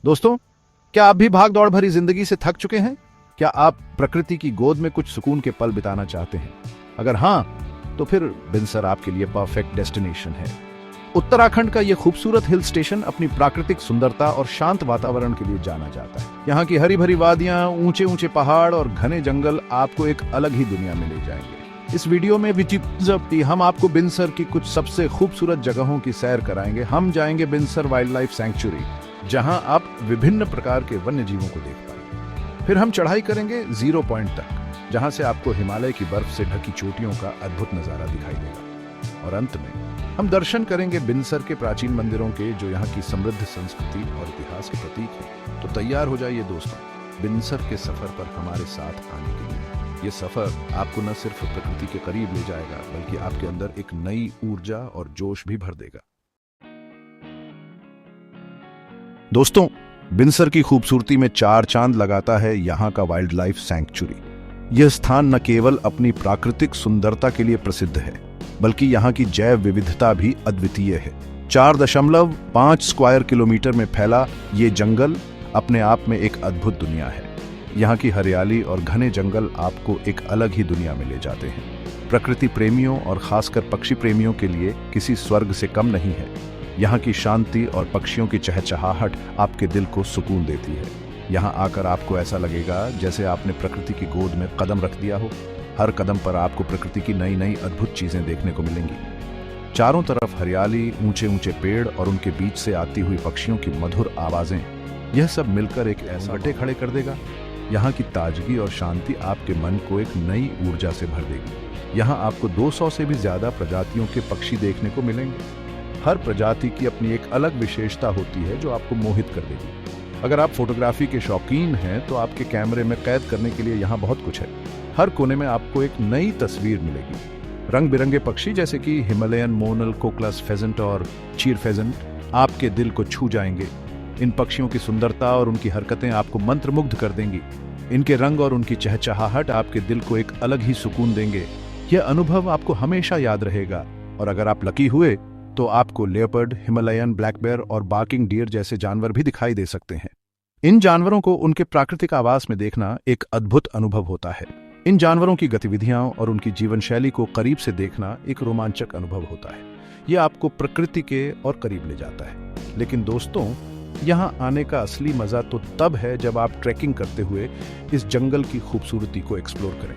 दोस्तों, क्या आप भी भाग दौड़ भरी जिंदगी से थक चुके हैं? क्या आप प्रकृति की गोद में कुछ सुकून के पल बिताना चाहते हैं? अगर हाँ, तो फिर बिनसर आपके लिए परफेक्ट डेस्टिनेशन है। उत्तराखंड का यह खूबसूरत हिल स्टेशन अपनी प्राकृतिक सुंदरता और शांत वातावरण के लिए जाना जाता है। यहाँ की हरी भरी वादियां, ऊंचे ऊंचे पहाड़ और घने जंगल आपको एक अलग ही दुनिया में ले जाएंगे। इस वीडियो में हम आपको बिनसर की कुछ सबसे खूबसूरत जगहों की सैर कराएंगे। हम जाएंगे बिनसर वाइल्ड लाइफ सैंक्चुरी, जहां आप विभिन्न प्रकार के वन्य जीवों को देख पाएंगे। फिर हम चढ़ाई करेंगे 0 पॉइंट तक, जहां से आपको हिमालय की बर्फ से ढकी चोटियों का अद्भुत नजारा दिखाई देगा। और अंत में हम दर्शन करेंगे बिनसर के प्राचीन मंदिरों के, जो यहाँ की समृद्ध संस्कृति और इतिहास के प्रतीक है। तो तैयार हो जाइए दोस्तों, बिनसर के सफर पर हमारे साथ आने के लिए। ये सफर आपको न सिर्फ प्रकृति के करीब ले जाएगा, बल्कि आपके अंदर एक नई ऊर्जा और जोश भी भर देगा। दोस्तों, बिनसर की खूबसूरती में 4 चांद लगाता है यहाँ का वाइल्ड लाइफ सैंक्चुरी। यह स्थान न केवल अपनी प्राकृतिक सुंदरता के लिए प्रसिद्ध है, बल्कि यहाँ की जैव विविधता भी अद्वितीय है। 4.5 स्क्वायर किलोमीटर में फैला ये जंगल अपने आप में एक अद्भुत दुनिया है। यहाँ की हरियाली और घने जंगल आपको एक अलग ही दुनिया में ले जाते हैं। प्रकृति प्रेमियों और खासकर पक्षी प्रेमियों के लिए किसी स्वर्ग से कम नहीं है। यहाँ की शांति और पक्षियों की चहचहाहट आपके दिल को सुकून देती है। यहाँ आकर आपको ऐसा लगेगा जैसे आपने प्रकृति की गोद में कदम रख दिया हो। हर कदम पर आपको प्रकृति की नई नई अद्भुत चीजें देखने को मिलेंगी। चारों तरफ हरियाली, ऊंचे ऊंचे पेड़ और उनके बीच से आती हुई पक्षियों की मधुर आवाजें, यह सब मिलकर एक ऐसा गड्ढे खड़े कर देगा। यहाँ की ताजगी और शांति आपके मन को एक नई ऊर्जा से भर देगी। यहाँ आपको 200 से भी ज्यादा प्रजातियों के पक्षी देखने को मिलेंगे। हर प्रजाति की अपनी एक अलग विशेषता होती है जो आपको मोहित कर देगी। अगर आप फोटोग्राफी के शौकीन हैं, तो आपके कैमरे में कैद करने के लिए यहाँ बहुत कुछ है। हर कोने में आपको एक नई तस्वीर मिलेगी। रंग बिरंगे पक्षी जैसे कि हिमालयन मोनल, कोकलस फेजेंट और चीर फेजेंट आपके दिल को छू जाएंगे। इन पक्षियों की सुंदरता और उनकी हरकतें आपको मंत्रमुग्ध कर देंगी। इनके रंग और उनकी चहचहाहट आपके दिल को एक अलग ही सुकून देंगे। यह अनुभव आपको हमेशा याद रहेगा। और अगर आप लकी हुए तो आपको लेपर्ड, हिमालयन ब्लैक बेयर और बार्किंग डियर जैसे जानवर भी दिखाई दे सकते हैं। इन जानवरों को उनके प्राकृतिक आवास में देखना एक अद्भुत अनुभव होता है। इन जानवरों की गतिविधियां और उनकी जीवन शैली को करीब से देखना एक रोमांचक अनुभव होता है। यह आपको प्रकृति के और करीब ले जाता है। लेकिन दोस्तों, यहाँ आने का असली मजा तो तब है जब आप ट्रैकिंग करते हुए इस जंगल की खूबसूरती को एक्सप्लोर करें।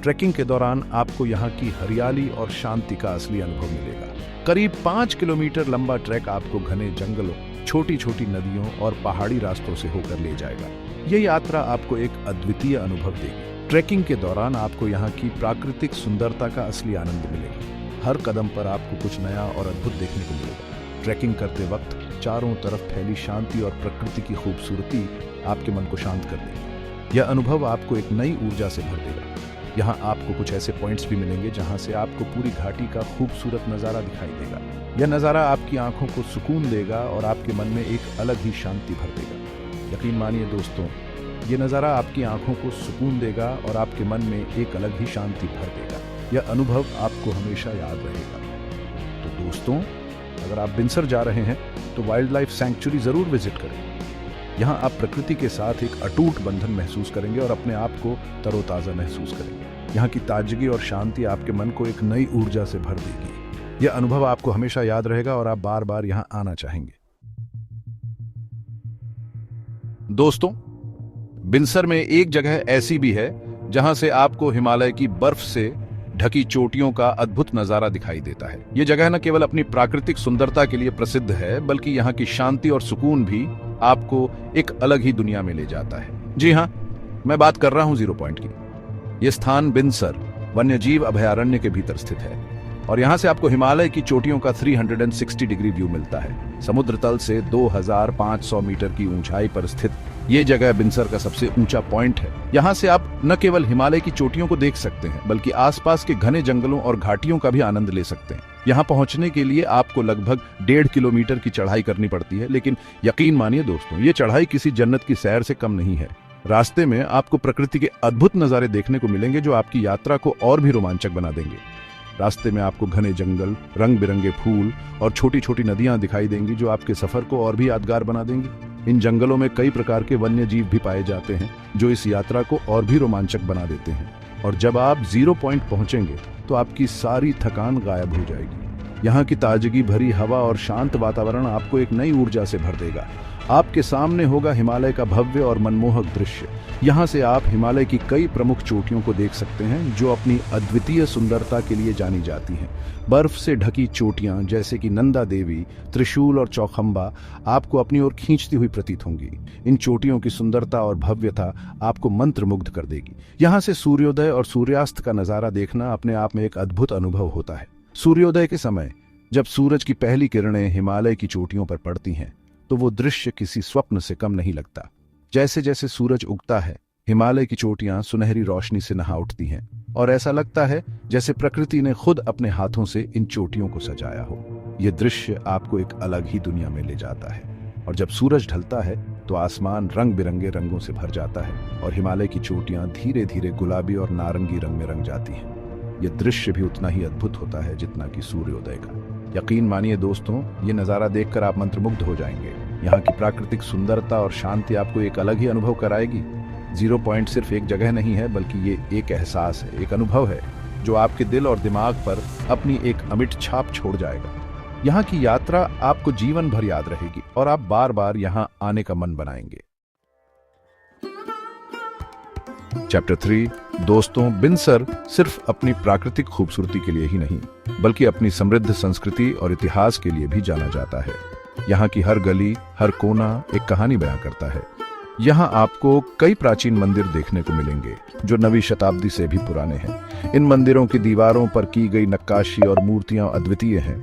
ट्रैकिंग के दौरान आपको यहाँ की हरियाली और शांति का असली अनुभव मिलेगा। करीब 5 किलोमीटर लंबा ट्रैक आपको घने जंगलों, छोटी छोटी नदियों और पहाड़ी रास्तों से होकर ले जाएगा। यह यात्रा आपको एक अद्वितीय अनुभव देगी। ट्रैकिंग के दौरान आपको यहाँ की प्राकृतिक सुंदरता का असली आनंद मिलेगा। हर कदम पर आपको कुछ नया और अद्भुत देखने को मिलेगा। ट्रैकिंग करते वक्त चारों तरफ फैली शांति और प्रकृति की खूबसूरती आपके मन को शांत कर देगी। यह अनुभव आपको एक नई ऊर्जा से भर देगा। यहाँ आपको कुछ ऐसे पॉइंट्स भी मिलेंगे जहाँ से आपको पूरी घाटी का खूबसूरत नज़ारा दिखाई देगा। यह नज़ारा आपकी आंखों को सुकून देगा और आपके मन में एक अलग ही शांति भर देगा। यकीन मानिए दोस्तों, यह नज़ारा आपकी आंखों को सुकून देगा और आपके मन में एक अलग ही शांति भर देगा। यह अनुभव आपको हमेशा याद रहेगा। तो दोस्तों, अगर आप बिनसर जा रहे हैं तो वाइल्ड लाइफ सैंक्चुरी जरूर विजिट करें। यहाँ आप प्रकृति के साथ एक अटूट बंधन महसूस करेंगे और अपने आप को तरोताज़ा महसूस करेंगे। यहाँ की ताजगी और शांति आपके मन को एक नई ऊर्जा से भर देगी। यह अनुभव आपको हमेशा याद रहेगा और आप बार बार यहाँ आना चाहेंगे। दोस्तों, बिनसर में एक जगह ऐसी भी है जहां से आपको हिमालय की बर्फ से ढकी चोटियों का अद्भुत नजारा दिखाई देता है। यह जगह न केवल अपनी प्राकृतिक सुंदरता के लिए प्रसिद्ध है, बल्कि यहाँ की शांति और सुकून भी आपको एक अलग ही दुनिया में ले जाता है। जी हाँ, मैं बात कर रहा हूँ 0 पॉइंट की। यह स्थान बिनसर वन्यजीव अभयारण्य के भीतर स्थित है और यहाँ से आपको हिमालय की चोटियों का 360 डिग्री व्यू मिलता है। समुद्र तल से 2500 मीटर की ऊंचाई पर स्थित ये जगह बिनसर का सबसे ऊंचा पॉइंट है। यहाँ से आप न केवल हिमालय की चोटियों को देख सकते हैं, बल्कि आसपास के घने जंगलों और घाटियों का भी आनंद ले सकते हैं। यहाँ पहुंचने के लिए आपको लगभग 1.5 किलोमीटर की चढ़ाई करनी पड़ती है, लेकिन यकीन मानिए दोस्तों, ये चढ़ाई किसी जन्नत की सैर से कम नहीं है। रास्ते में आपको प्रकृति के अद्भुत नजारे देखने को मिलेंगे जो आपकी यात्रा को और भी रोमांचक बना देंगे। रास्ते में आपको घने जंगल, रंग बिरंगे फूल और छोटी छोटी नदियां दिखाई देंगी जो आपके सफर को और भी यादगार बना देंगी। इन जंगलों में कई प्रकार के वन्य जीव भी पाए जाते हैं जो इस यात्रा को और भी रोमांचक बना देते हैं। और जब आप 0 पॉइंट पहुंचेंगे तो आपकी सारी थकान गायब हो जाएगी। यहाँ की ताजगी भरी हवा और शांत वातावरण आपको एक नई ऊर्जा से भर देगा। आपके सामने होगा हिमालय का भव्य और मनमोहक दृश्य। यहाँ से आप हिमालय की कई प्रमुख चोटियों को देख सकते हैं जो अपनी अद्वितीय सुंदरता के लिए जानी जाती हैं। बर्फ से ढकी चोटियां जैसे कि नंदा देवी, त्रिशूल और चौखंबा आपको अपनी ओर खींचती हुई प्रतीत होंगी। इन चोटियों की सुंदरता और भव्यता आपको मंत्रमुग्ध कर देगी। यहाँ से सूर्योदय और सूर्यास्त का नजारा देखना अपने आप में एक अद्भुत अनुभव होता है। सूर्योदय के समय जब सूरज की पहली किरणें हिमालय की चोटियों पर पड़ती हैं तो वो दृश्य किसी स्वप्न से कम नहीं लगता। जैसे जैसे सूरज उगता है, हिमालय की चोटियां सुनहरी रोशनी से नहा उठती हैं और ऐसा लगता है जैसे प्रकृति ने खुद अपने हाथों से इन चोटियों को सजाया हो। ये दृश्य आपको एक अलग ही दुनिया में ले जाता है। और जब सूरज ढलता है तो आसमान रंग बिरंगे रंगों से भर जाता है और हिमालय की चोटियां धीरे धीरे गुलाबी और नारंगी रंग में रंग जाती हैं। ये दृश्य भी उतना ही अद्भुत होता है जितना कि सूर्योदय का। यकीन मानिए दोस्तों, ये नज़ारा देखकर आप मंत्रमुग्ध हो जाएंगे। यहाँ की प्राकृतिक सुंदरता और शांति आपको एक अलग ही अनुभव कराएगी। 0 पॉइंट सिर्फ एक जगह नहीं है, बल्कि ये एक एहसास है, एक अनुभव है जो आपके दिल और दिमाग पर अपनी एक अमिट छाप छोड़ जाएगा। यहाँ की यात्रा आपको जीवन भर याद रहेगी और आप बार बार यहाँ आने का मन बनाएंगे। चैप्टर 3 दोस्तों, बिनसर सिर्फ अपनी प्राकृतिक खूबसूरती के लिए ही नहीं बल्कि अपनी समृद्ध संस्कृति और इतिहास के लिए भी जाना जाता है। यहाँ की हर गली, हर कोना एक कहानी बयां करता है। यहाँ आपको कई प्राचीन मंदिर देखने को मिलेंगे जो 9वीं शताब्दी से भी पुराने हैं। इन मंदिरों की दीवारों पर की गई नक्काशी और मूर्तियां अद्वितीय हैं।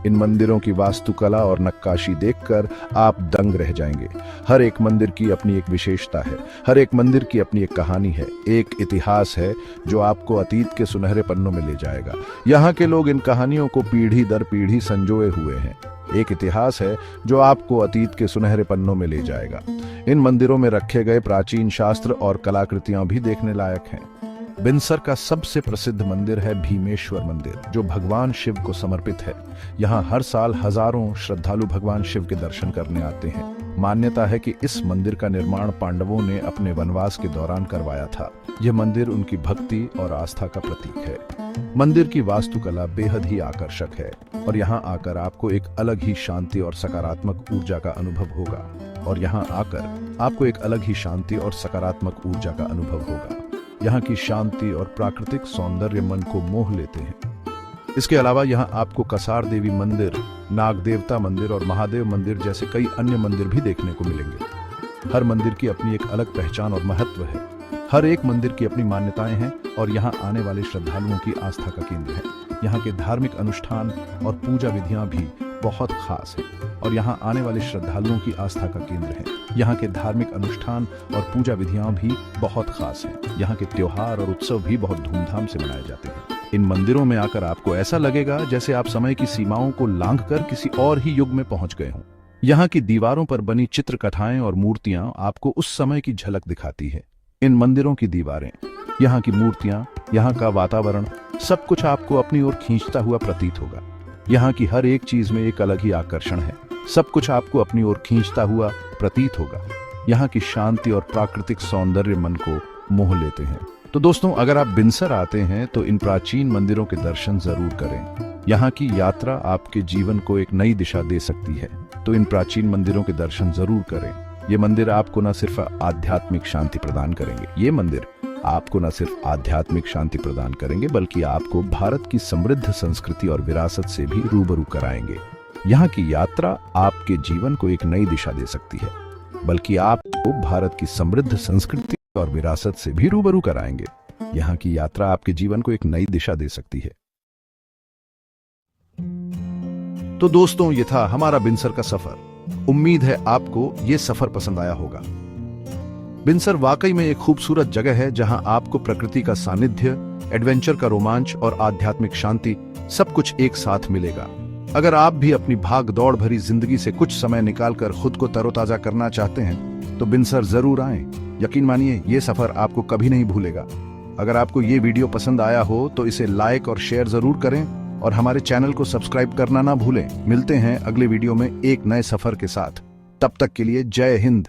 इन मंदिरों की वास्तुकला और नक्काशी देखकर आप दंग रह जाएंगे। हर एक मंदिर की अपनी एक विशेषता है, हर एक मंदिर की अपनी एक कहानी है, एक इतिहास है जो आपको अतीत के सुनहरे पन्नों में ले जाएगा। यहाँ के लोग इन कहानियों को पीढ़ी दर पीढ़ी संजोए हुए हैं। एक इतिहास है जो आपको अतीत के सुनहरे पन्नों में ले जाएगा। इन मंदिरों में रखे गए प्राचीन शास्त्र और कलाकृतियां भी देखने लायक हैं। बिनसर का सबसे प्रसिद्ध मंदिर है भीमेश्वर मंदिर, जो भगवान शिव को समर्पित है। यहाँ हर साल हजारों श्रद्धालु भगवान शिव के दर्शन करने आते हैं। मान्यता है कि इस मंदिर का निर्माण पांडवों ने अपने वनवास के दौरान करवाया था। यह मंदिर उनकी भक्ति और आस्था का प्रतीक है। मंदिर की वास्तुकला बेहद ही आकर्षक है और यहाँ आकर आपको एक अलग ही शांति और सकारात्मक ऊर्जा का अनुभव होगा। यहाँ की शांति और प्राकृतिक सौंदर्य मन को मोह लेते हैं। इसके अलावा यहाँ आपको कसार देवी मंदिर, नाग देवता मंदिर और महादेव मंदिर जैसे कई अन्य मंदिर भी देखने को मिलेंगे। हर मंदिर की अपनी एक अलग पहचान और महत्व है। हर एक मंदिर की अपनी मान्यताएं हैं और यहाँ आने वाले श्रद्धालुओं की आस्था का केंद्र है। यहाँ के धार्मिक अनुष्ठान और पूजा विधियां भी बहुत खास है और यहाँ आने वाले श्रद्धालुओं की आस्था का केंद्र है। यहाँ के धार्मिक अनुष्ठान और पूजा विधियां भी बहुत खास हैं। यहाँ के त्योहार और उत्सव भी बहुत धूमधाम से मनाए जाते हैं। इन मंदिरों में आकर आपको ऐसा लगेगा जैसे आप समय की सीमाओं को लांघकर किसी और ही युग में पहुंच गए हों। यहाँ की दीवारों पर बनी चित्रकथाएं और मूर्तियां आपको उस समय की झलक दिखाती है। इन मंदिरों की दीवारें, यहाँ की मूर्तियां, यहाँ का वातावरण, सब कुछ आपको अपनी ओर खींचता हुआ प्रतीत होगा। यहाँ की हर एक चीज में एक अलग ही आकर्षण है। सब कुछ आपको अपनी ओर खींचता हुआ प्रतीत होगा। यहाँ की शांति और प्राकृतिक सौंदर्य मन को मोह लेते हैं। तो दोस्तों, अगर आप बिनसर आते हैं तो इन प्राचीन मंदिरों के दर्शन जरूर करें। यहाँ की यात्रा आपके जीवन को एक नई दिशा दे सकती है। तो इन प्राचीन मंदिरों के दर्शन जरूर करें। ये मंदिर आपको न सिर्फ आध्यात्मिक शांति प्रदान करेंगे, बल्कि आपको भारत की समृद्ध संस्कृति और विरासत से भी रूबरू कराएंगे। यहाँ की यात्रा आपके जीवन को एक नई दिशा दे सकती है, बल्कि आपको भारत की समृद्ध संस्कृति और विरासत से भी रूबरू कराएंगे। यहाँ की यात्रा आपके जीवन को एक नई दिशा दे सकती है। तो दोस्तों, ये था हमारा बिनसर का सफर। उम्मीद है आपको ये सफर पसंद आया होगा। बिनसर वाकई में एक खूबसूरत जगह है जहां आपको प्रकृति का सानिध्य, एडवेंचर का रोमांच और आध्यात्मिक शांति सब कुछ एक साथ मिलेगा। अगर आप भी अपनी भाग दौड़ भरी जिंदगी से कुछ समय निकालकर खुद को तरोताजा करना चाहते हैं तो बिनसर जरूर आएं। यकीन मानिए, ये सफर आपको कभी नहीं भूलेगा। अगर आपको ये वीडियो पसंद आया हो तो इसे लाइक और शेयर जरूर करें और हमारे चैनल को सब्सक्राइब करना ना भूलें। मिलते हैं अगले वीडियो में एक नए सफर के साथ। तब तक के लिए जय हिंद।